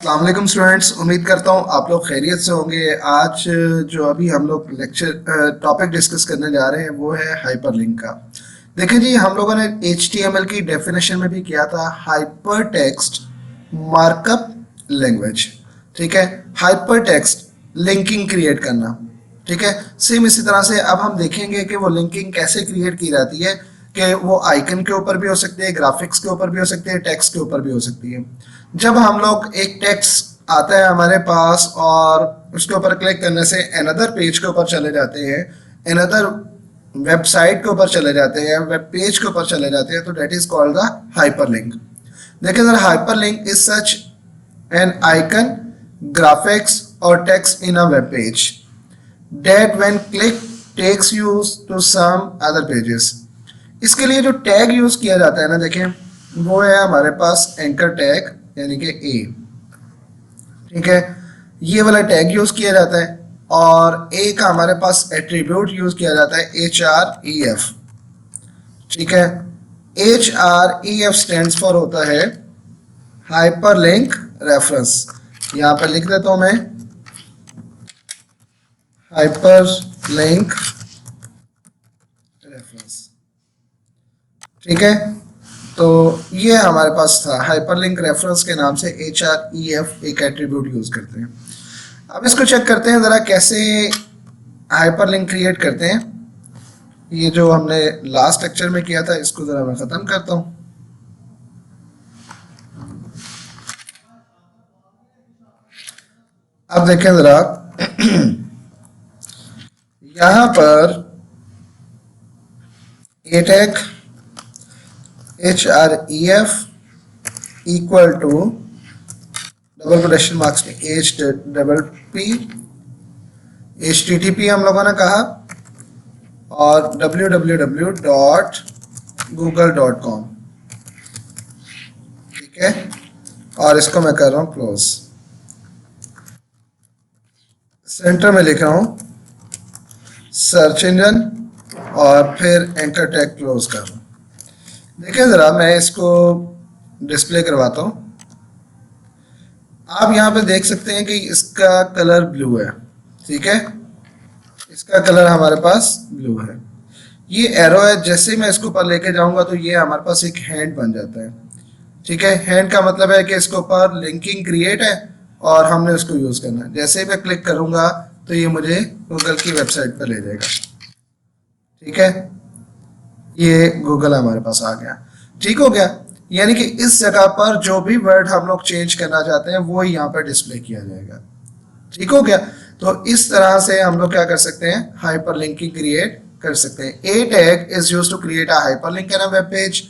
अस्सलाम वालेकुम स्टूडेंट्स, उम्मीद करता हूँ आप लोग खैरियत से होंगे। आज जो अभी हम लोग लेक्चर टॉपिक डिस्कस करने जा रहे हैं वो है हाइपरलिंक का। देखिए जी, हम लोगों ने HTML की डेफिनेशन में भी किया था हाइपर टेक्स्ट मार्कअप लैंग्वेज। ठीक है, हाइपर टेक्स्ट लिंकिंग क्रिएट करना। ठीक है, सेम इसी तरह से अब हम देखेंगे कि वो लिंकिंग कैसे क्रिएट की जाती है, कि वो आइकन के ऊपर भी हो सकती है, ग्राफिक्स के ऊपर भी हो सकती है, टेक्स्ट के ऊपर भी हो सकती है। जब हम लोग एक टेक्स्ट आता है हमारे पास और उसके ऊपर क्लिक करने से अनदर पेज के ऊपर चले जाते हैं, अनदर वेबसाइट के ऊपर चले जाते हैं, वेब पेज के ऊपर चले जाते हैं, तो that is called the hyperlink. देखिए जरा, hyperlink is such an icon, graphics और text in a web page that when click takes you to some other pages। इसके लिए जो टैग यूज किया जाता है ना, देखें वो है हमारे पास एंकर टैग यानी कि ए। ठीक है, ये वाला टैग यूज किया जाता है और ए का हमारे पास एट्रीब्यूट यूज किया जाता है HREF। ठीक है, HREF स्टैंड्स फॉर होता है हाइपरलिंक रेफरेंस। यहाँ पर लिख देता हूं मैं, हाइपरलिंक रेफरेंस। ठीक है, तो ये हमारे पास था हाइपरलिंक रेफरेंस के नाम से HREF एक एट्रीब्यूट यूज करते हैं। अब इसको चेक करते हैं जरा कैसे हाइपरलिंक क्रिएट करते हैं। ये जो हमने लास्ट लेक्चर में किया था इसको जरा मैं खत्म करता हूं। अब देखें जरा यहां पर A tag HREF equal to double quotation marks में HTTP हम लोगों ने कहा और www.google.com। ठीक है, और इसको मैं कर रहा हूं क्लोज। सेंटर में लिख रहा हूं सर्च इंजन और फिर एंकर टैग क्लोज कर रहा हूं। देखिए जरा, मैं इसको डिस्प्ले करवाता हूं। आप यहां पे देख सकते हैं कि इसका कलर ब्लू है। ठीक है, इसका कलर हमारे पास ब्लू है। ये एरो है, जैसे मैं इसको ऊपर लेके जाऊंगा तो ये हमारे पास एक हैंड बन जाता है। ठीक है, हैंड का मतलब है कि इसके ऊपर लिंकिंग क्रिएट है और हमने उसको यूज करना है। जैसे ही मैं क्लिक करूंगा तो ये मुझे गूगल की वेबसाइट पर ले जाएगा। ठीक है, ये गूगल हमारे पास आ गया। ठीक हो गया, यानी कि इस जगह पर जो भी वर्ड हम लोग चेंज करना चाहते हैं वो यहाँ पर डिस्प्ले किया जाएगा। ठीक हो गया, तो इस तरह से हम लोग क्या कर सकते हैं, हाइपरलिंकिंग क्रिएट कर सकते हैं। A tag is used to create a hyperlink in a web page.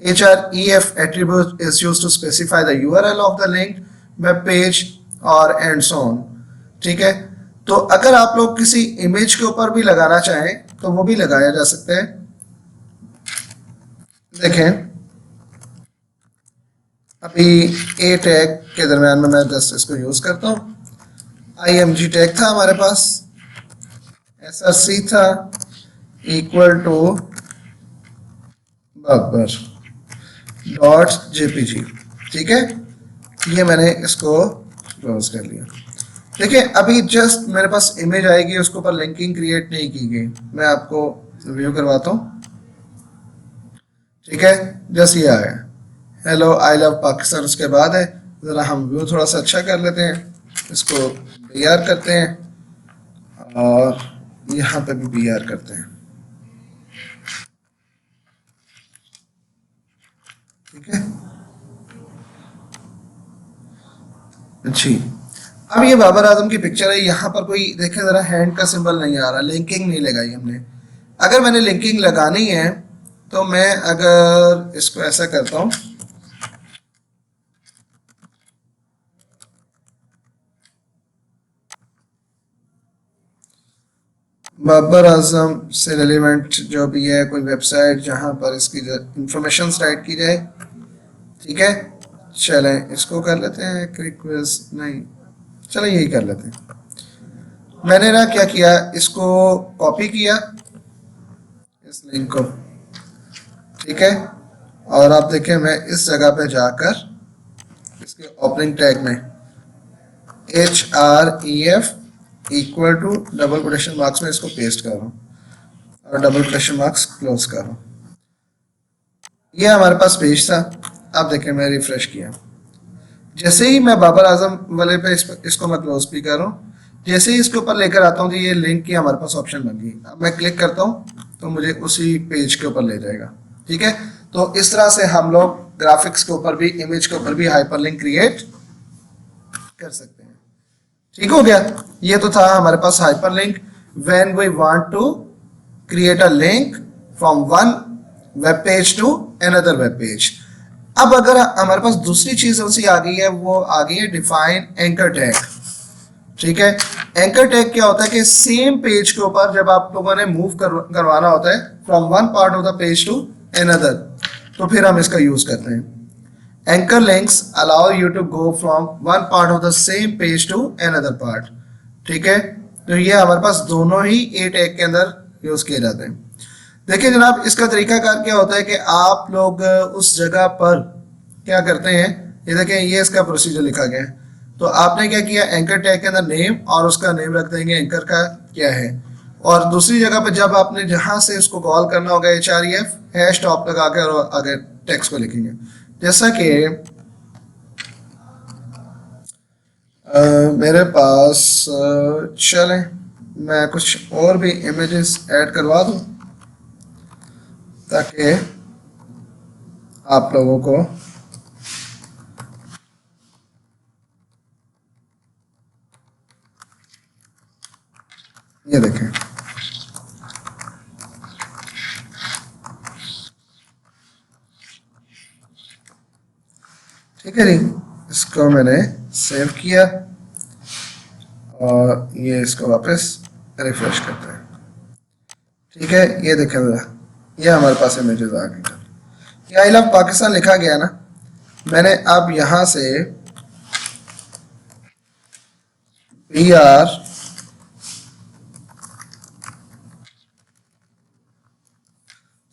HREF attribute is used to specify the URL of the linked web page और and so on। ठीक है, तो अगर आप लोग किसी इमेज के ऊपर भी लगाना चाहें तो वो भी लगाया जा सकता है। देखें, अभी ए टैग के दरम्यान में मैं जस्ट इसको यूज करता हूँ। IMG टैग था हमारे पास, SRC था इक्वल टू .jpg। ठीक है, ये मैंने इसको क्लोज कर लिया। देखिए, अभी जस्ट मेरे पास इमेज आएगी, उसके ऊपर लिंकिंग क्रिएट नहीं की गई। मैं आपको व्यू करवाता हूँ। ठीक है, जस्ट ये आया, हेलो आई लव पाकिस्तान, उसके बाद है। ज़रा हम व्यू थोड़ा सा अच्छा कर लेते हैं, इसको BR करते हैं और यहाँ पे भी BR करते हैं। ठीक है जी, अब ये बाबर आजम की पिक्चर है। यहाँ पर कोई देखे जरा, हैंड का सिंबल नहीं आ रहा, लिंकिंग नहीं लगाई हमने। अगर मैंने लिंकिंग लगानी है तो मैं अगर इसको ऐसा करता हूँ, बाबर आजम से रिलेवेंट जो भी है कोई वेबसाइट जहाँ पर इसकी इंफॉर्मेशन राइट की जाए। ठीक है, चलें इसको कर लेते हैं, रिक्वेस्ट नहीं, चलें यही कर लेते हैं। मैंने ना क्या किया, इसको कॉपी किया इस लिंक को। ठीक है, और आप देखें मैं इस जगह पे जाकर इसके ओपनिंग टैग में HREF equal to double quotation marks में इसको पेस्ट कर रहा हूँ और डबल कोटेशन मार्क्स क्लोज कर रहा हूँ। ये हमारे पास पेज था। अब देखें मैं रिफ्रेश किया, जैसे ही मैं बाबर आजम वाले पे इसको मैं क्लोज भी कर रहा हूँ, जैसे ही इसके ऊपर लेकर आता हूँ तो ये लिंक की हमारे पास ऑप्शन बन गई। अब मैं क्लिक करता हूँ तो मुझे उसी पेज के ऊपर ले जाएगा। ठीक है, तो इस तरह से हम लोग ग्राफिक्स के ऊपर भी, इमेज के ऊपर भी हाइपरलिंक क्रिएट कर सकते हैं। ठीक हो गया, ये तो था हमारे पास hyperlink when we want to create a link from one web page to another web page. अब अगर हमारे पास दूसरी चीज उसी आ गई है, वो आ गई है डिफाइन एंकर टैग। ठीक है, एंकर टैग क्या होता है कि सेम पेज के ऊपर जब आप लोगों ने मूव करवाना होता है from one part of the page to another, तो फिर हम इसका यूज करते हैं। Anchor links allow you to go from one part of the same page to another part. ठीक है, तो ये हमारे पास दोनों ही ए टैग के अंदर यूज किए जाते हैं। देखिए जनाब, इसका तरीकाकार क्या होता है कि आप लोग उस जगह पर क्या करते हैं, ये देखें ये इसका प्रोसीजर लिखा गया है। तो आपने क्या किया, एंकर टैग के अंदर नेम और उसका नेम रख देंगे एंकर का क्या है, और दूसरी जगह पर जब आपने जहां से इसको कॉल करना होगा HREF हैश टॉप लगा कर और आगे टेक्स्ट को लिखेंगे। जैसा कि मेरे पास चलें मैं कुछ और भी इमेजेस ऐड करवा दूं ताकि आप लोगों को ये देखें। ठीक है जी, इसको मैंने सेव किया और ये इसको वापस रिफ्रेश करते हैं। ठीक है, ये देखें जरा, ये हमारे पास इमेजेस आ गई। ये आई लव पाकिस्तान लिखा गया ना, मैंने अब यहां से PR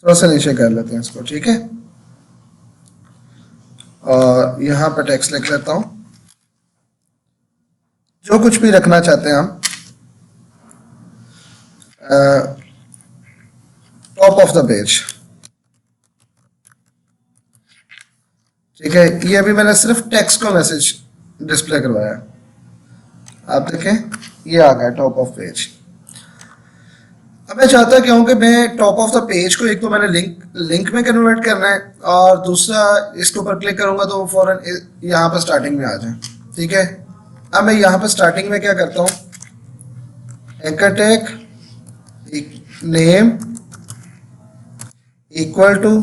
थोड़ा सा नीचे कर लेते हैं इसको। ठीक है, और यहां पर टेक्स्ट लिख लेता हूं, जो कुछ भी रखना चाहते हैं हम, टॉप ऑफ द पेज। ठीक है, ये अभी मैंने सिर्फ टेक्स्ट को मैसेज डिस्प्ले करवाया, आप देखें ये आ गया टॉप ऑफ पेज। अब मैं चाहता क्या हूं कि मैं टॉप ऑफ द पेज को एक तो मैंने लिंक में कन्वर्ट करना है, और दूसरा इसके ऊपर क्लिक करूंगा तो वो फौरन यहाँ पर स्टार्टिंग में आ जाए। ठीक है, अब मैं यहाँ पर स्टार्टिंग में क्या करता हूँ, anchor tag name equal to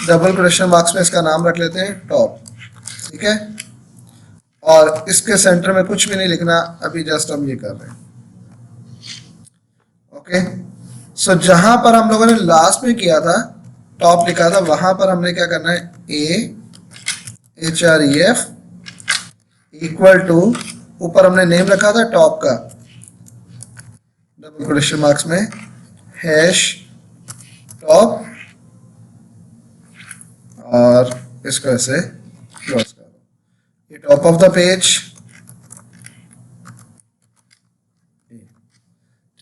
double question marks में इसका नाम रख लेते हैं टॉप। ठीक है, और इसके सेंटर में कुछ भी नहीं लिखना, अभी जस्ट हम ये कर रहे हैं। ओके, सो जहां पर हम लोगों ने लास्ट में किया था टॉप लिखा था, वहां पर हमने क्या करना है, HREF इक्वल टू ऊपर हमने नेम रखा था टॉप का, डबल क्वेश्चन मार्क्स में हैश टॉप, और इसको ऐसे क्लोज करो। ये टॉप ऑफ द पेज।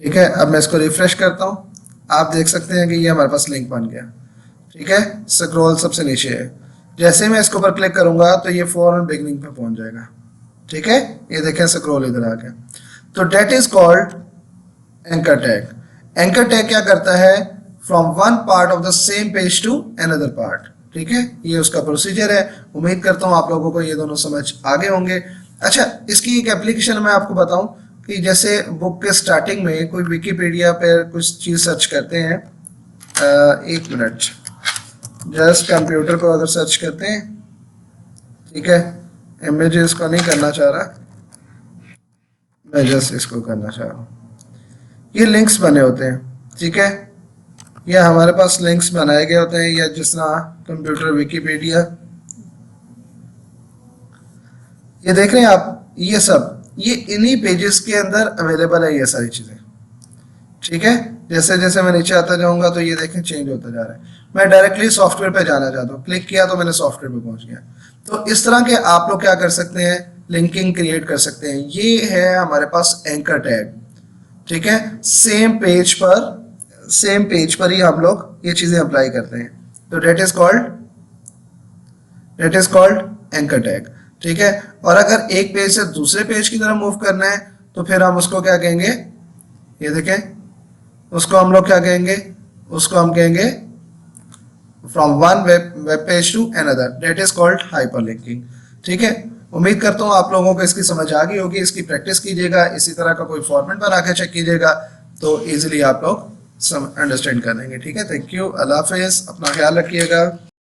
ठीक है, अब मैं इसको रिफ्रेश करता हूं, आप देख सकते हैं कि ये हमारे पास लिंक बन गया। ठीक है, स्क्रॉल सबसे नीचे है, जैसे मैं इसके ऊपर क्लिक करूंगा तो ये फौरन बिगनिंग पे पहुंच जाएगा। ठीक है, ये देखें स्क्रॉल इधर आ गया। तो that is called anchor tag. Anchor tag क्या करता है, from one part of the same page to another part. ठीक है, ये उसका प्रोसीजर है। उम्मीद करता हूँ आप लोगों को ये दोनों समझ आ गए होंगे। अच्छा, इसकी एक एप्लीकेशन मैं आपको बताऊं कि जैसे बुक के स्टार्टिंग में कोई विकीपीडिया पर कुछ चीज़ सर्च करते हैं, एक मिनट, जस्ट कंप्यूटर को अगर सर्च करते हैं, ठीक है, इमेजेस को नहीं करना चाह रहा मैं, जस्ट इसको करना चाह रहा हूँ। ये लिंक्स बने होते हैं। ठीक है, ये हमारे पास लिंक्स बनाए गए होते हैं, या जिस तरह कंप्यूटर विकीपीडिया, ये देख रहे हैं आप, ये सब ये इन्हीं पेजेस के अंदर अवेलेबल है ये सारी चीज़ें। ठीक है, जैसे जैसे मैं नीचे आता जाऊंगा तो ये देखें चेंज होता जा रहा है। मैं डायरेक्टली सॉफ्टवेयर पे जाना चाहता हूँ, क्लिक किया तो मैंने सॉफ्टवेयर पे पहुंच गया। तो इस तरह के आप लोग क्या कर सकते हैं, लिंकिंग क्रिएट कर सकते हैं। ये है हमारे पास एंकर टैग, ठीक है। सेम पेज पर ही हम लोग ये चीजें अप्लाई करते हैं। तो that is called anchor tag, ठीक है। और अगर एक पेज से दूसरे पेज की तरफ मूव करना है तो फिर हम उसको क्या कहेंगे, ये देखें, उसको हम लोग क्या कहेंगे, उसको हम कहेंगे from one web page to another, that is called hyperlinking, ठीक है। उम्मीद करता हूँ आप लोगों को इसकी समझ आ गई होगी। इसकी प्रैक्टिस कीजिएगा, इसी तरह का कोई फॉर्मेट बना के चेक कीजिएगा तो इजीली आप लोग अंडरस्टैंड कर लेंगे, ठीक है। थैंक यू, अल्लाह हाफिज़, अपना ख्याल रखिएगा।